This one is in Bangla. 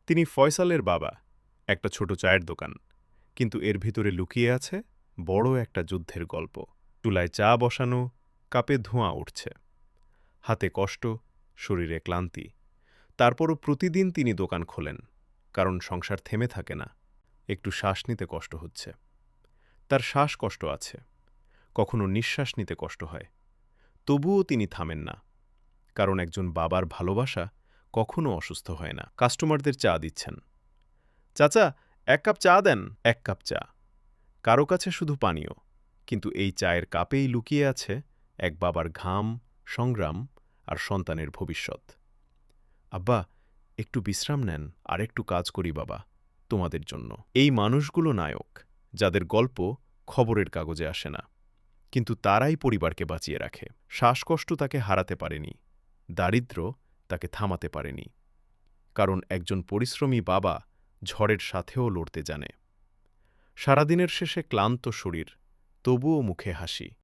তিনি ফয়সালের বাবা, একটা ছোট চায়ের দোকান। কিন্তু এর ভিতরে লুকিয়ে আছে বড় একটা যুদ্ধের গল্প। চুলায় চা বসানো, কাপে ধোঁয়া উঠছে। হাতে কষ্ট, শরীরে ক্লান্তি। তারপরও প্রতিদিন তিনি দোকান খোলেন, কারণ সংসার থেমে থাকে না। একটু শ্বাস নিতে কষ্ট হচ্ছে। তার শ্বাসকষ্ট আছে, কখনো নিঃশ্বাস নিতে কষ্ট হয়। তবুও তিনি থামেন না, কারণ একজন বাবার ভালোবাসা কখনো অসুস্থ হয় না। কাস্টমারদের চা দিচ্ছেন। চাচা, 1 কাপ চা দেন। 1 কাপ চা। কারো কাছে শুধু পানীয়, কিন্তু এই চায়ের কাপেই লুকিয়ে আছে এক বাবার ঘাম, সংগ্রাম আর সন্তানের ভবিষ্যৎ। আব্বা, একটু বিশ্রাম নেন, আর একটু কাজ করি বাবা, তোমাদের জন্য। এই মানুষগুলো নায়ক, যাদের গল্প খবরের কাগজে আসে না, কিন্তু তারাই পরিবারকে বাঁচিয়ে রাখে। শ্বাসকষ্ট তাকে হারাতে পারেনি, দারিদ্র্য তাকে থামাতে পারেনি, কারণ একজন পরিশ্রমী বাবা ঝড়ের সাথেও লড়তে জানে। সারাদিনের শেষে ক্লান্ত শরীর, তবুও মুখে হাসি।